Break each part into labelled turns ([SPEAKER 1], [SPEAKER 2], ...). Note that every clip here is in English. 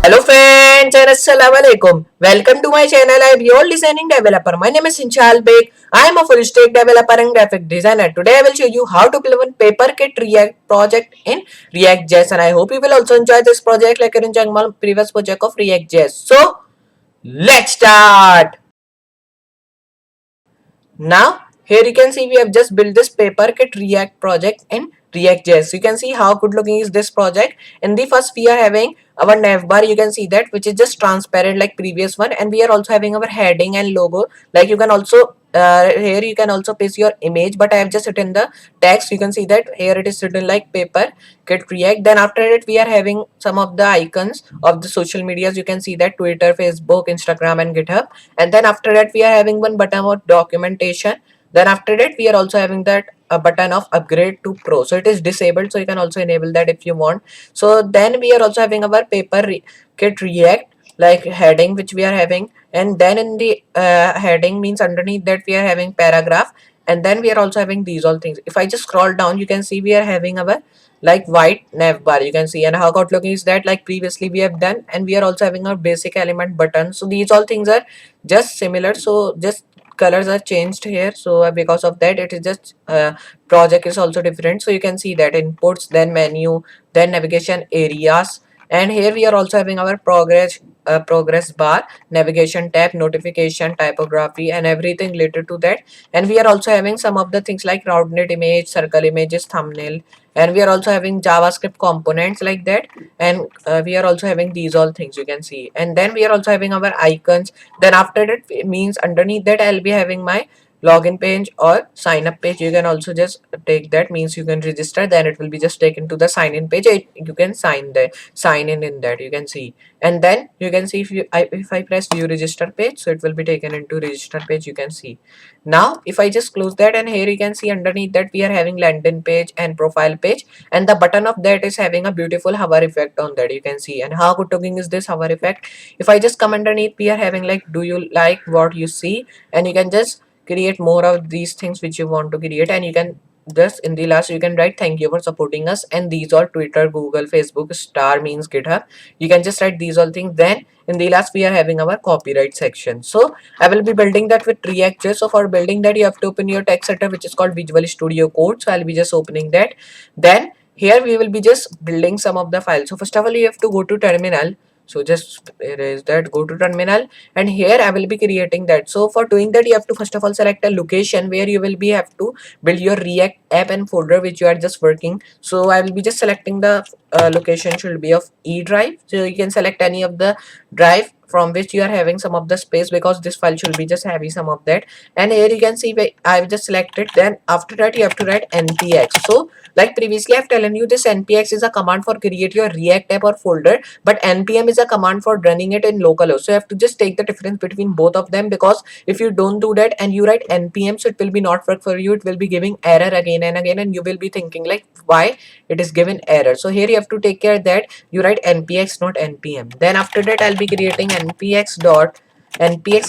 [SPEAKER 1] Hello friends and Assalamualaikum. Welcome to my channel. I am your listening developer. My name is Sinchal Beg. I am a full stack developer and graphic designer. Today I will show you how to build one PaperKit React project in React.js, and I hope you will also enjoy this project like I enjoyed my previous project of React.js. So let's start. Now here you can see we have just built this PaperKit React project in React.js. You can see how good looking is this project. In the first we are having our navbar, you can see that, which is just transparent like previous one, and we are also having our heading and logo. Like you can also here you can also paste your image, but I have just written the text. You can see that here it is written like PaperKit React. Then after it we are having some of the icons of the social medias. You can see that Twitter, Facebook, Instagram and GitHub. And then after that we are having one button of documentation. Then after that we are also having that a button of upgrade to pro, so it is disabled, so you can also enable that if you want. So then we are also having our PaperKit React like heading which we are having, and then in the heading means underneath that we are having paragraph, and then we are also having these all things. If I just scroll down, you can see we are having our like white navbar, you can see. And how good looking is that, like previously we have done. And we are also having our basic element button. So these all things are just similar, so just colors are changed here. So because of that it is just project is also different. So you can see that inputs, then menu, then navigation areas, and here we are also having our progress bar, navigation tab, notification, typography and everything related to that. And we are also having some of the things like rounded image, circle images, thumbnail, and we are also having JavaScript components like that. And we are also having these all things, you can see. And then we are also having our icons. Then after that it means underneath that I'll be having my login page or sign up page. You can also just take that, means you can register, then it will be just taken to the sign in page. You can sign in that, you can see. And then you can see if I press view register page, so it will be taken into register page, you can see. Now if I just close that, and here you can see underneath that we are having landing page and profile page, and the button of that is having a beautiful hover effect on that, you can see. And how good looking is this hover effect? If I just come underneath, we are having like, do you like what you see? And you can just create more of these things which you want to create. And you can just in the last you can write thank you for supporting us, and these are Twitter, Google, Facebook, star means GitHub. You can just write these all things. Then in the last we are having our copyright section. So I will be building that with React.js. So for building that you have to open your text editor which is called Visual Studio Code. So I'll be just opening that. Then here we will be just building some of the files. So first of all you have to go to terminal. So just erase that, go to terminal, and here I will be creating that. So for doing that you have to first of all select a location where you will be have to build your React app and folder which you are just working. So I will be just selecting the location should be of E drive. So you can select any of the drive from which you are having some of the space, because this file should be just having some of that. And here you can see I've just selected. Then after that you have to write npx. So like previously I've telling you, this npx is a command for create your React app or folder, but npm is a command for running it in localhost. So you have to just take the difference between both of them, because if you don't do that and you write npm, so it will be not work for you. It will be giving error again and again, and you will be thinking like why it is given error. So here you have to take care that you write npx, not npm. Then after that I'll be creating npx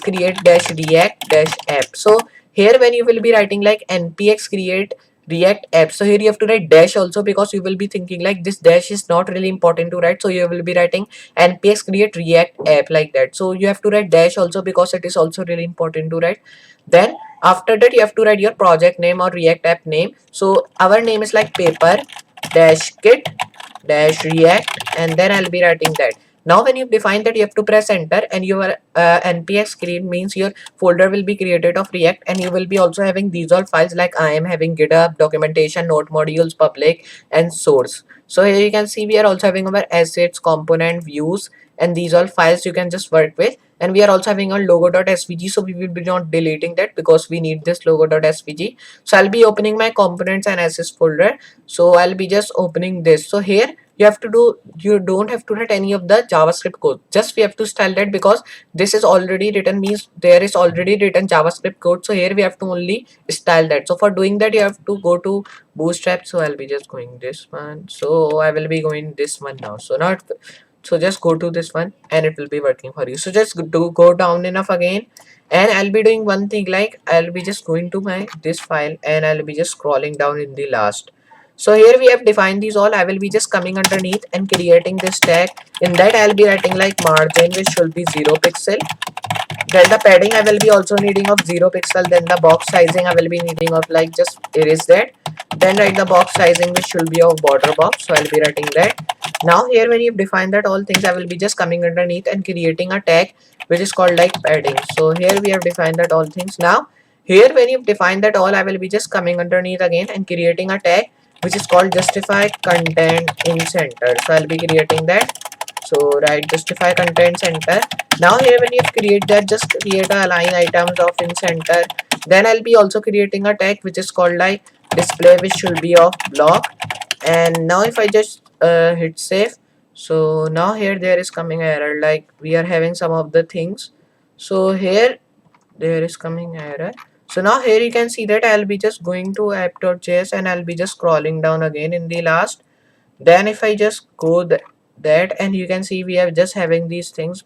[SPEAKER 1] create dash react dash app. So here when you will be writing like npx create React app, so here you have to write dash also, because you will be thinking like this dash is not really important to write. So you will be writing npx create React app like that. So you have to write dash also, because it is also really important to write. Then after that you have to write your project name or React app name. So our name is like paper dash kit dash react, and then I'll be writing that. Now when you define that, you have to press enter, and your npx screen means your folder will be created of React. And you will be also having these all files, like I am having GitHub, documentation, node modules, public and source. So here you can see we are also having our assets, component, views, and these all files you can just work with. And we are also having our logo.svg, so we will be not deleting that because we need this logo.svg. So I'll be opening my components and assets folder. So I'll be just opening this. So here you don't have to write any of the JavaScript code, just we have to style that, because this is already written, means there is already written JavaScript code. So here we have to only style that. So for doing that you have to go to Bootstrap. So I'll be just going this one. So I will be going this one now. So not, so just go to this one and it will be working for you. So just go down enough again, and I'll be doing one thing, like I'll be just going to my this file and I'll be just scrolling down in the last. So here we have defined these all. I will be just coming underneath and creating this tag. In that I'll be writing like margin, which should be 0 pixel. Then the padding I will be also needing of 0 pixel. Then the box sizing I will be needing of like just erase that. Then write the box sizing which should be of border box. So I'll be writing that. Now here when you've defined that all things, I will be just coming underneath and creating a tag which is called like padding. So here we have defined that all things. Now here when you've defined that all, I will be just coming underneath again and creating a tag which is called justify content in center. So I'll be creating that. So write justify content center. Now here when you create that, just create a line items of in center. Then I'll be also creating a tag which is called like display, which should be of block. And now if I just hit save, so now here there is coming error, like we are having some of the things. So here there is coming error. So now here you can see that I'll be just going to app.js and I'll be just scrolling down again in the last. Then if I just go that, and you can see we have just having these things.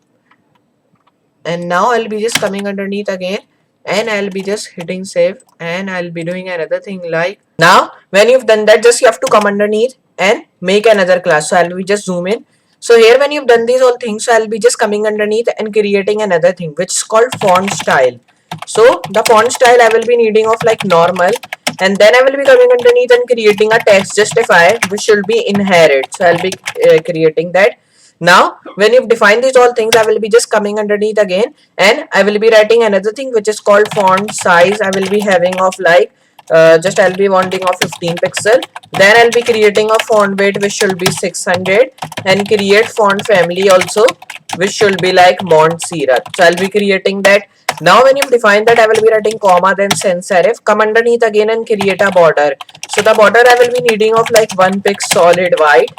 [SPEAKER 1] And now I'll be just coming underneath again and I'll be just hitting save, and I'll be doing another thing like, now when you've done that, just you have to come underneath and make another class. So I'll be just zoom in. So here when you've done these all things, so I'll be just coming underneath and creating another thing which is called font style. So the font style I will be needing of like normal, and then I will be coming underneath and creating a text justify which should be inherit. So I'll be creating that. Now when you've defined these all things, I will be just coming underneath again and I will be writing another thing which is called font size. I will be having of like just I'll be wanting of 15 pixel. Then I'll be creating a font weight which should be 600, and create font family also which should be like Montserrat. So I'll be creating that. Now when you've defined that, I will be writing comma then sans serif. Come underneath again and create a border. So the border I will be needing of like 1 pix solid white.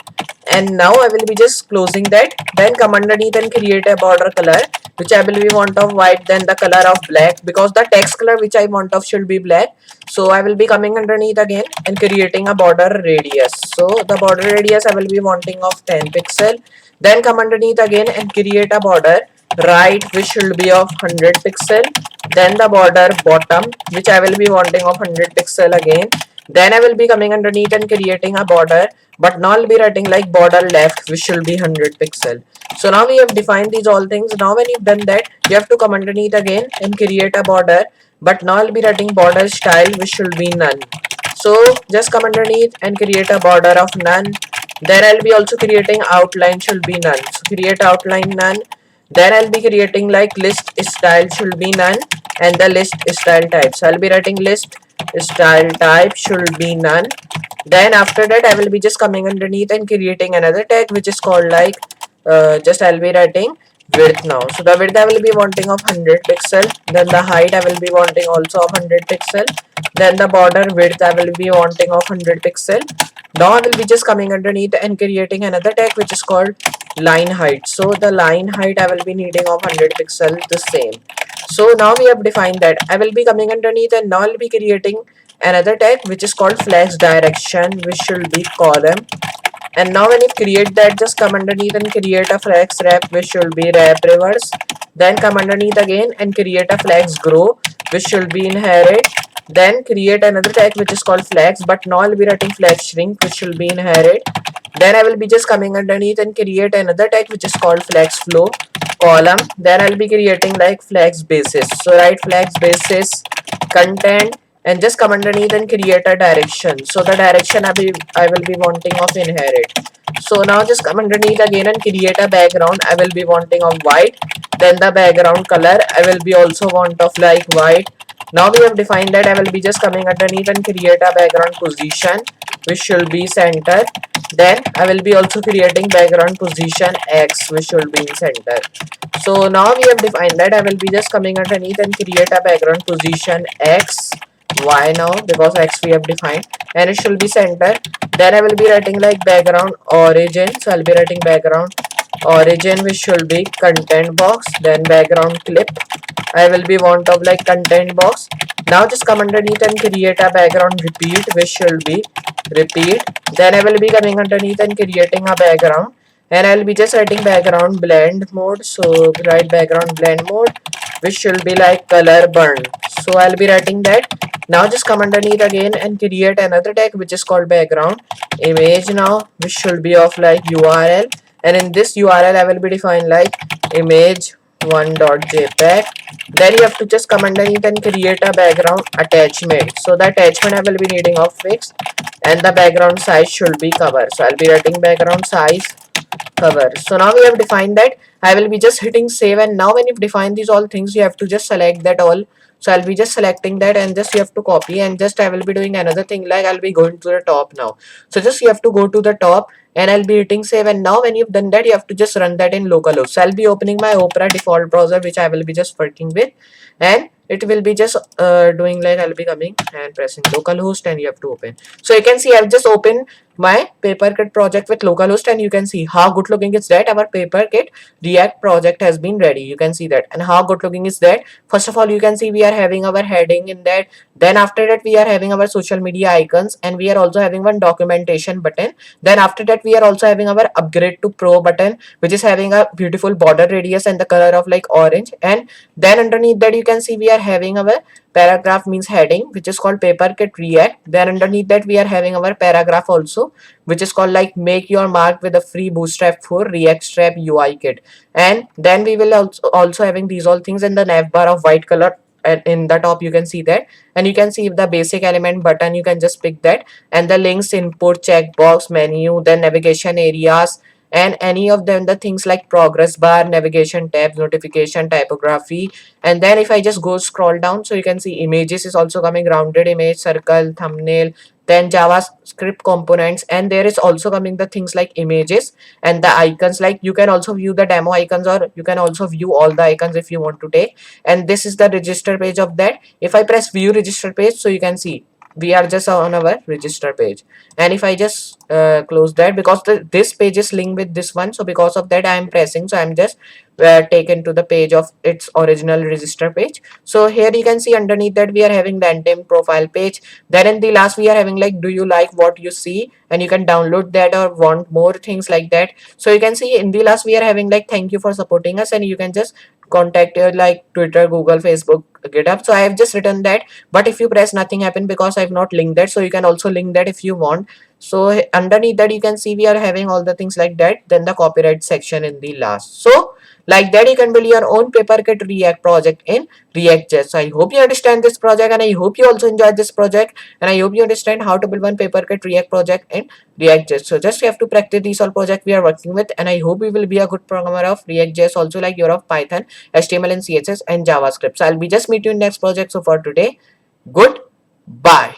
[SPEAKER 1] And now I will be just closing that. Then come underneath and create a border color which I will be want of white, then the color of black, because the text color which I want of should be black. So I will be coming underneath again and creating a border radius. So the border radius I will be wanting of 10 pixel. Then come underneath again and create a border right which should be of 100 pixel. Then the border bottom which I will be wanting of 100 pixel again. Then I will be coming underneath and creating a border, but now I'll be writing like border left which should be 100 pixel. So now we have defined these all things. Now when you've done that, you have to come underneath again and create a border, but now I'll be writing border style which should be none. So just come underneath and create a border of none. Then I'll be also creating outline should be none. So create outline none. Then I'll be creating like list style should be none, and the list style type. So I'll be writing list style type should be none. Then after that I will be just coming underneath and creating another tag which is called like just I'll be writing width now. So the width I will be wanting of 100 pixel. Then the height I will be wanting also of 100 pixel. Then the border width I will be wanting of 100 pixel. Now I will be just coming underneath and creating another tag which is called line height. So the line height I will be needing of 100 pixel the same. So now we have defined that. I will be coming underneath and now I'll be creating another tag which is called flex direction which should be column. And now when you create that, just come underneath and create a flex wrap which should be wrap reverse. Then come underneath again and create a flex grow which should be inherit. Then create another tag which is called flex, but now I'll be writing flex shrink which should be inherit. Then I will be just coming underneath and create another tag which is called flex flow column. Then I'll be creating like flex basis. So write flex basis content and just come underneath and create a direction. So the direction I will be wanting of inherit. So now just come underneath again and create a background. I will be wanting of white. Then the background color I will be also want of like white. Now we have defined that. I will be just coming underneath and create a background position which should be center. Then I will be also creating background position X which should be in center. So now we have defined that. I will be just coming underneath and create a background position X, Y now because X we have defined, and it should be center. Then I will be writing like background origin. So I'll be writing background origin which should be content box. Then background clip I will be want of like content box. Now just come underneath and create a background repeat which should be repeat. Then I will be coming underneath and creating a background, and I'll be just writing background blend mode. So write background blend mode which should be like color burn. So I'll be writing that. Now just come underneath again and create another tag which is called background image now, which should be of like URL, and in this URL I will be defined like image1.jpg. Then you have to just come underneath and create a background attachment. So the attachment I will be needing of fixed, and the background size should be cover. So I'll be writing background size cover. So now we have defined that. I will be just hitting save, and now when you define these all things you have to just select that all. So I'll be just selecting that, and just you have to copy, and just I will be doing another thing like I'll be going to the top now. So just you have to go to the top, and I'll be hitting save, and now when you've done that you have to just run that in localhost. So I'll be opening my Opera default browser which I will be just working with, and it will be just doing like I'll be coming and pressing localhost, and you have to open. So you can see I've just opened my PaperKit project with localhost, and you can see how good looking is that our PaperKit React project has been ready. You can see that, and how good looking is that. First of all, you can see we are having our heading in that. Then after that we are having our social media icons, and we are also having one documentation button. Then after that we are also having our upgrade to pro button, which is having a beautiful border radius and the color of like orange. And then underneath that you can see we are having our paragraph means heading, which is called PaperKit React. Then underneath that we are having our paragraph also, which is called like make your mark with a free bootstrap for React Strap UI kit. And then we will also having these all things in the nav bar of white color, and in the top you can see that. And you can see the basic element button, you can just pick that, and the links, input, checkbox, menu, then navigation areas, and any of them the things like progress bar, navigation tabs, notification, typography. And then if I just go scroll down, so you can see images is also coming, rounded image, circle, thumbnail, then JavaScript components, and there is also coming the things like images and the icons. Like you can also view the demo icons, or you can also view all the icons if you want to take. And this is the register page of that. If I press view register page, so you can see we are just on our register page. And if I just close that, because this page is linked with this one, so because of that I am pressing, so I'm just taken to the page of its original register page. So here you can see underneath that we are having the name profile page. Then in the last we are having like do you like what you see, and you can download that or want more things like that. So you can see in the last we are having like thank you for supporting us, and you can just contact your like Twitter, Google, Facebook, GitHub. So I have just written that, but if you press nothing happen because I've not linked that. So you can also link that if you want. So underneath that you can see we are having all the things like that, then the copyright section in the last. So like that you can build your own PaperKit React project in React.js. So I hope you understand this project, and I hope you also enjoyed this project, and I hope you understand how to build one PaperKit React project in React.js. So just you have to practice these all projects we are working with, and I hope you will be a good programmer of React.js also, like you're of Python, HTML and CSS and JavaScript. So I'll be just meet you in next project. So for today, goodbye.